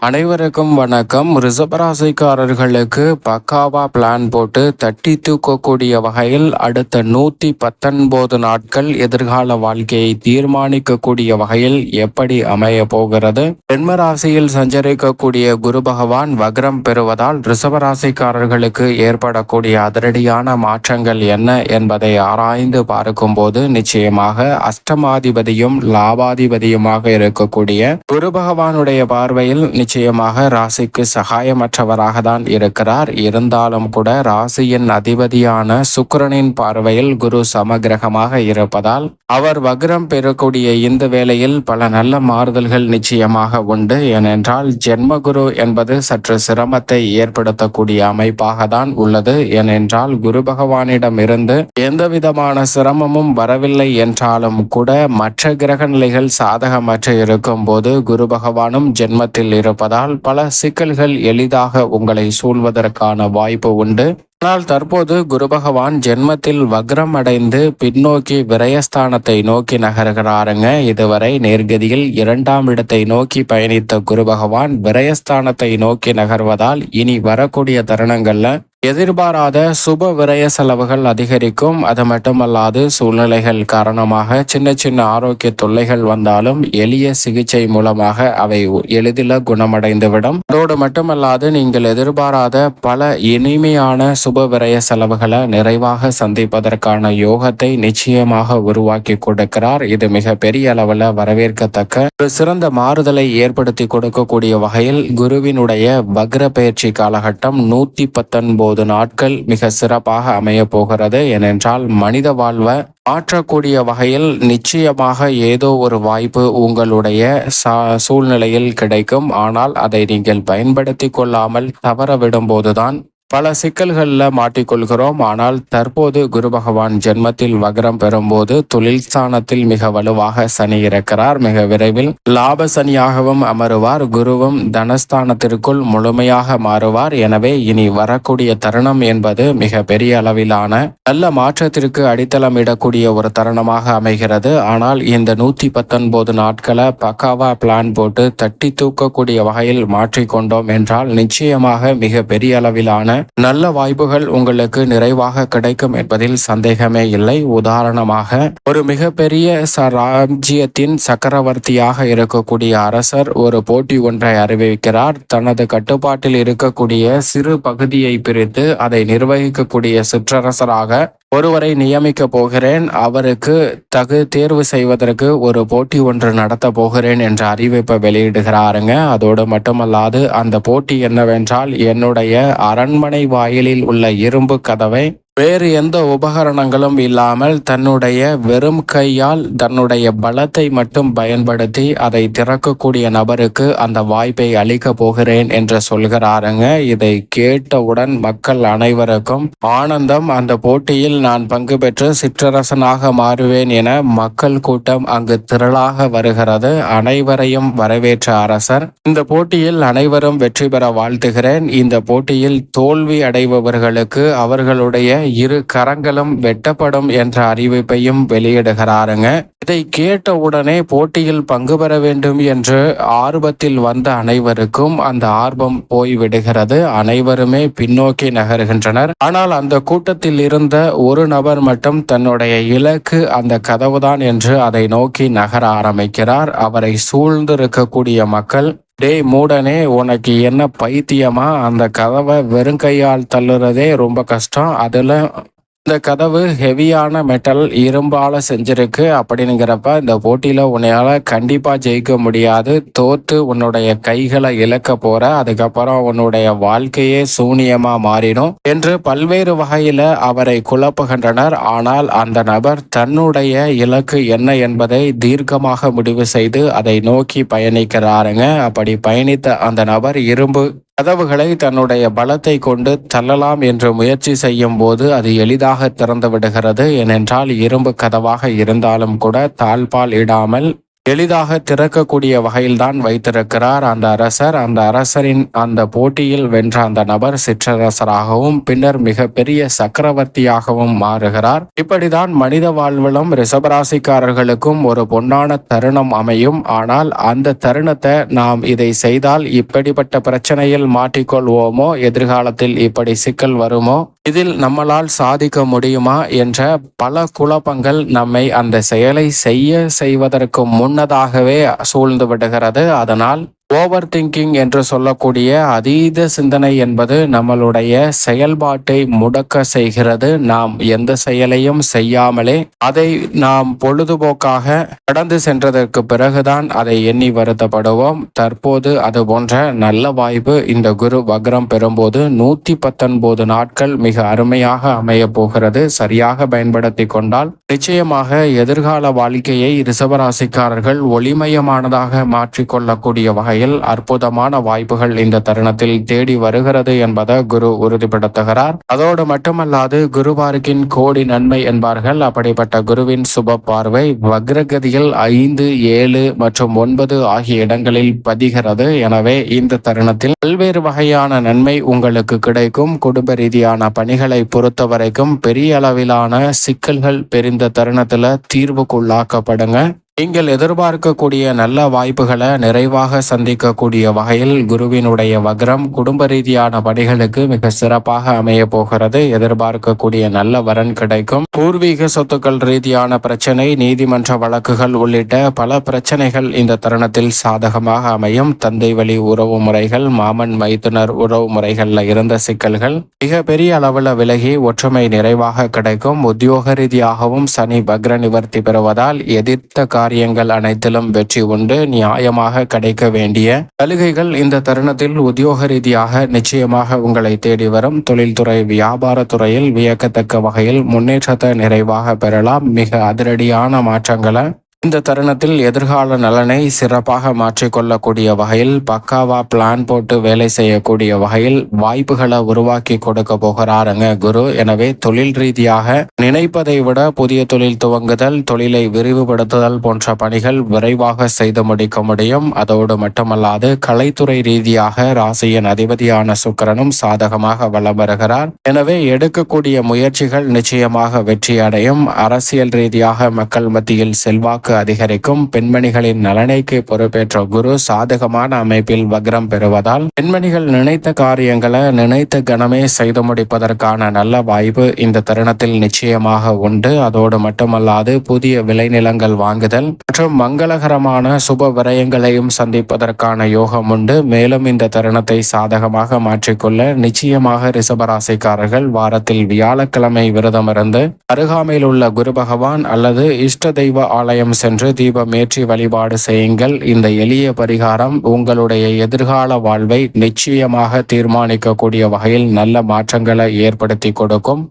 அனைவருக்கும் வணக்கம். ரிஷபராசிக்காரர்களுக்கு பக்காவா பிளான் போட்டு தட்டி தூக்கக்கூடிய வகையில் அடுத்த 119 நாட்கள் எதிர்கால வாழ்க்கையை தீர்மானிக்கக்கூடிய வகையில் எப்படி அமைய போகிறது? ஜென்ம ராசியில் சஞ்சரிக்கக்கூடிய குரு பகவான் வக்ரம் பெறுவதால் ரிஷபராசிக்காரர்களுக்கு ஏற்படக்கூடிய அதிரடியான மாற்றங்கள் என்ன என்பதை ஆராய்ந்து பார்க்கும்போது நிச்சயமாக அஷ்டமாதிபதியும் லாபாதிபதியுமாக இருக்கக்கூடிய குரு பகவானுடைய பார்வையில் நிச்சயமாக ராசிக்கு சகாயமற்றவராக தான் இருக்கிறார். இருந்தாலும் கூட ராசியின் அதிபதியான சுக்கிரனின் பார்வையில் குரு சமகிரகமாக இருப்பதால் அவர் வக்ரம் பெறக்கூடிய இந்த வேளையில் பல நல்ல மாறுதல்கள் நிச்சயமாக உண்டு. ஏனென்றால் ஜென்மகுரு என்பது சற்று சிரமத்தை ஏற்படுத்தக்கூடிய அமைப்பாக தான் உள்ளது. ஏனென்றால் குரு பகவானிடம் இருந்து எந்த விதமான சிரமமும் வரவில்லை என்றாலும் கூட மற்ற கிரக நிலைகள் சாதகமற்று இருக்கும் போது குரு பகவானும் ஜென்மத்தில் இருப்பதால் பல சிக்கல்கள் எளிதாக உங்களை சூழ்வதற்கான வாய்ப்பு உண்டு. ஆனால் தற்போது குரு பகவான் ஜென்மத்தில் வக்ரம் அடைந்து பின்னோக்கி விரயஸ்தானத்தை நோக்கி நகர்கிறாருங்க. இதுவரை நேர்கதியில் 2ஆம் இடத்தை நோக்கி பயணித்த குரு பகவான் விரயஸ்தானத்தை நோக்கி நகர்வதால் இனி வரக்கூடிய தருணங்கள்ல எதிர்பாராத சுப விரய செலவுகள் அதிகரிக்கும். அது மட்டுமல்லாது சூழ்நிலைகள் காரணமாக சின்ன சின்ன ஆரோக்கிய தொல்லைகள் வந்தாலும் எளிய சிகிச்சை மூலமாக அவை எளிதில் குணமடைந்துவிடும். அதோடு மட்டுமல்லாது நீங்கள் எதிர்பாராத பல இனிமையான சுப விரய செலவுகளை நிறைவாக சந்திப்பதற்கான யோகத்தை நிச்சயமாக உருவாக்கி கொடுக்கிறார். இது மிக பெரிய அளவில் வரவேற்கத்தக்க ஒரு சிறந்த மாறுதலை ஏற்படுத்தி கொடுக்கக்கூடிய வகையில் குருவினுடைய வக்ர பயிற்சி காலகட்டம் 119 நாட்கள் மிக சிறப்பாக அமைய போகிறது. ஏனென்றால் மனித வாழ்வை மாற்றக்கூடிய வகையில் நிச்சயமாக ஏதோ ஒரு வாய்ப்பு உங்களுடைய சூழ்நிலையில் கிடைக்கும். ஆனால் அதை நீங்கள் பயன்படுத்தி கொள்ளாமல் தவற விடும்போதுதான் பல சிக்கல்களில் மாட்டிக்கொள்கிறோம். ஆனால் தற்போது குரு பகவான் ஜென்மத்தில் வக்ரம் பெறும்போது தொழில் ஸ்தானத்தில் மிக வலுவாக சனி இருக்கிறார். மிக விரைவில் லாப சனியாகவும் அமருவார். குருவும் தனஸ்தானத்திற்குள் முழுமையாக மாறுவார். எனவே இனி வரக்கூடிய தருணம் என்பது மிக பெரிய அளவிலான நல்ல மாற்றத்திற்கு அடித்தளமிடக்கூடிய ஒரு தருணமாக அமைகிறது. ஆனால் இந்த 119 நாட்களை பக்காவா பிளான் போட்டு தட்டி தூக்கக்கூடிய வகையில் மாற்றிக்கொண்டோம் என்றால் நிச்சயமாக மிக பெரிய அளவிலான நல்ல வாய்ப்புகள் உங்களுக்கு நிறைவாக கிடைக்கும் என்பதில் சந்தேகமே இல்லை. உதாரணமாக ஒரு மிகப்பெரிய ராஜ்யத்தின் சக்கரவர்த்தியாக இருக்கக்கூடிய அரசர் ஒரு போட்டி ஒன்றை அறிவிக்கிறார். தனது கட்டுப்பாட்டில் இருக்கக்கூடிய சிறு பகுதியை பிரித்து அதை நிர்வகிக்கக்கூடிய சிற்றரசராக ஒருவரை நியமிக்க போகிறேன், அவருக்கு தேர்வு செய்வதற்கு ஒரு போட்டி ஒன்று நடத்த போகிறேன் என்ற அறிவிப்பை வெளியிடுகிறாருங்க. அதோடு மட்டுமல்லாது அந்த போட்டி என்னவென்றால் என்னுடைய அரண்மனை வாயிலில் உள்ள இரும்பு கதவை வேறு எந்த உபகரணங்களும் இல்லாமல் தன்னுடைய வெறும் கையால் தன்னுடைய பலத்தை மட்டும் பயன்படுத்தி அதை திறக்கக்கூடிய நபருக்கு அந்த வாய்ப்பை அளிக்க போகிறேன் என்று சொல்கிறாருங்க. இதை கேட்டவுடன் மக்கள் அனைவருக்கும் ஆனந்தம். அந்த போட்டியில் நான் பங்கு பெற்று சிற்றரசனாக மாறுவேன் என மக்கள் கூட்டம் அங்கு திரளாக வருகிறது. அனைவரையும் வரவேற்ற அரசர் இந்த போட்டியில் அனைவரும் வெற்றி பெற வாழ்த்துகிறேன். இந்த போட்டியில் தோல்வி அடைபவர்களுக்கு அவர்களுடைய இரு கரங்களும் வெட்டப்படும் என்ற அறிவிப்பையும் வெளியிடுகிறாருங்க. இதை கேட்ட உடனே போட்டியில் பங்கு பெற வேண்டும் என்று ஆர்வத்தில் வந்த அனைவருக்கும் அந்த ஆர்வம் போய்விடுகிறது. அனைவருமே பின்னோக்கி நகர்கின்றனர். ஆனால் அந்த கூட்டத்தில் இருந்த ஒரு நபர் மட்டும் தன்னுடைய இலக்கு அந்த கதவுதான் என்று அதை நோக்கி நகர ஆரம்பிக்கிறார். அவரை சூழ்ந்திருக்கக்கூடிய மக்கள், டேய் மூடனே, உனக்கு என்ன பைத்தியமா? அந்த கதவை வெறுங்கையால் தள்ளுறதே ரொம்ப கஷ்டம். அதில் இந்த கதவு ஹெவியான மெட்டல் இரும்பால செஞ்சிருக்கு. அப்படிங்கிறப்ப இந்த போட்டியில உன்னையால கண்டிப்பா ஜெயிக்க முடியாது. தோத்து உன்னுடைய கைகளை இழக்க போற. அதுக்கப்புறம் உன்னுடைய வாழ்க்கையே சூனியமா மாறிடும் என்று பல்வேறு வகையில அவரை குழப்புகின்றனர். ஆனால் அந்த நபர் தன்னுடைய இலக்கு என்ன என்பதை தீர்க்கமாக முடிவு செய்து அதை நோக்கி பயணிக்கிறாருங்க. அப்படி பயணித்த அந்த நபர் இரும்பு கதவுகளை தன்னுடைய பலத்தை கொண்டு தள்ளலாம் என்று முயற்சி செய்யும் போது அது எளிதாக திறந்து விடுகிறது. ஏனென்றால் இரும்பு கதவாக இருந்தாலும் கூட தாழ்பால் இடாமல் எளிதாக திறக்கக்கூடிய வகையில்தான் வைத்திருக்கிறார் அந்த அரசர். அந்த அரசரின் அந்த போட்டியில் வென்ற அந்த நபர் சிற்றரசராகவும் பின்னர் மிகப்பெரிய சக்கரவர்த்தியாகவும் மாறுகிறார். இப்படிதான் மனித வாழ்விலும் ரிஷபராசிக்காரர்களுக்கும் ஒரு பொன்னான தருணம் அமையும். ஆனால் அந்த தருணத்தை நாம் இதை செய்தால் இப்படிப்பட்ட பிரச்சனையில் மாட்டிக்கொள்வோமோ, எதிர்காலத்தில் இப்படி சிக்கல் வருமோ, இதில் நம்மளால் சாதிக்க முடியுமா என்ற பல குழப்பங்கள் நம்மை அந்த செயலை செய்வதற்கு முன்னதாகவே சூழ்ந்து விடுகிறது. அதனால் ஓவர் திங்கிங் என்று சொல்லக்கூடிய அதீத சிந்தனை என்பது நம்மளுடைய செயல்பாட்டை முடக்க செய்கிறது. நாம் எந்த செயலையும் செய்யாமலே அதை நாம் பொழுதுபோக்காக கடந்து சென்றதற்கு பிறகுதான் அதை எண்ணி வருத்தப்படுவோம். தற்போது அது போன்ற நல்ல வாய்ப்பு இந்த குரு வக்ரம் பெறும்போது 119 நாட்கள் மிக அருமையாக அமைய போகிறது. சரியாக பயன்படுத்தி கொண்டால் நிச்சயமாக எதிர்கால வாழ்க்கையை ரிஷபராசிக்காரர்கள் ஒளிமயமானதாக மாற்றிக்கொள்ளக்கூடிய வகையில் அற்புதமான வாய்ப்புகள் இந்த தருணத்தில் தேடி வருகிறது என்பதை குரு உறுதிப்படுத்துகிறார். அதோடு மட்டுமல்லாது குருவார்க்கின் கோடி நன்மை என்பார்கள். அப்படிப்பட்ட குருவின் சுப பார்வை வக்ரகதியில் 5, 7 மற்றும் 9 ஆகிய இடங்களில் பதிகிறது. எனவே இந்த தருணத்தில் பல்வேறு வகையான நன்மை உங்களுக்கு கிடைக்கும். குடும்ப ரீதியான பணிகளை பொறுத்த வரைக்கும் பெரிய அளவிலான சிக்கல்கள் பெரிந்த தருணத்துல தீர்வுக்குள்ளாக்கப்படுங்க. நீங்கள் எதிர்பார்க்கக்கூடிய நல்ல வாய்ப்புகளை நிறைவாக சந்திக்கக்கூடிய வகையில் குருவினுடைய வக்ரம் குடும்ப ரீதியான பணிகளுக்கு மிக சிறப்பாக அமைய போகிறது. எதிர்பார்க்கக்கூடிய நல்ல வரன் கிடைக்கும். பூர்வீக சொத்துக்கள் ரீதியான பிரச்சனை, நீதிமன்ற வழக்குகள் உள்ளிட்ட பல பிரச்சனைகள் இந்த தருணத்தில் சாதகமாக அமையும். தந்தை வழி உறவு முறைகள், மாமன் மைத்துனர் உறவு முறைகள்ல இருந்த சிக்கல்கள் மிக பெரிய அளவில் விலகி ஒற்றுமை நிறைவாக கிடைக்கும். உத்தியோக ரீதியாகவும் சனி வக்ர நிவர்த்தி பெறுவதால் எதிர்த்த காரியங்கள் அனைத்திலும் வெற்றி உண்டு. நியாயமாக கிடைக்க வேண்டிய சலுகைகள் இந்த தருணத்தில் உத்தியோக ரீதியாக நிச்சயமாக உங்களை தேடி வரும். தொழில்துறை, வியாபார துறையில் வியக்கத்தக்க வகையில் முன்னேற்றத்தை நிறைவாக பெறலாம். மிக அதிரடியான மாற்றங்களை இந்த தருணத்தில் எதிர்கால நலனை சிறப்பாக மாற்றிக்கொள்ளக்கூடிய வகையில் பக்காவா பிளான் போட்டு வேலை செய்யக்கூடிய வகையில் வாய்ப்புகளை உருவாக்கி கொடுக்க போகிறாருங்க குரு. எனவே தொழில் ரீதியாக நினைப்பதை விட புதிய தொழில் துவங்குதல், தொழிலை விரிவுபடுத்துதல் போன்ற பணிகள் விரைவாக செய்து முடிக்க முடியும். அதோடு மட்டுமல்லாது கலைத்துறை ரீதியாக ராசியின் அதிபதியான சுக்கிரனும் சாதகமாக வலம் வருகிறார். எனவே எடுக்கக்கூடிய முயற்சிகள் நிச்சயமாக வெற்றி அடையும். அரசியல் ரீதியாக மக்கள் மத்தியில் செல்வாக்கு அதிகரிக்கும். பெண்மணிகளின் நலனைக்கு பொறுப்பேற்ற குரு சாதகமான அமைப்பில் வக்ரம் பெறுவதால் பெண்மணிகள் நினைத்த காரியங்களை நினைத்த கணமே செய்து முடிப்பதற்கான நல்ல வாய்ப்பு இந்த தருணத்தில் நிச்சயமாக உண்டு. அதோடு மட்டுமல்லாது புதிய விளைநிலங்கள் வாங்குதல் மற்றும் மங்களகரமான சுப விரயங்களையும் சந்திப்பதற்கான யோகம் உண்டு. மேலும் இந்த தருணத்தை சாதகமாக மாற்றிக்கொள்ள நிச்சயமாக ரிஷபராசிக்காரர்கள் வாரத்தில் வியாழக்கிழமை விரதமிருந்து அருகாமையில் உள்ள குரு பகவான் அல்லது இஷ்ட தெய்வ ஆலயம் சென்று தீபம் ஏற்றி வழிபாடு செய்யுங்கள். இந்த எளிய பரிகாரம் உங்களுடைய எதிர்கால வாழ்வை நிச்சயமாக தீர்மானிக்கக்கூடிய வகையில் நல்ல மாற்றங்களை ஏற்படுத்தி கொடுக்கும்.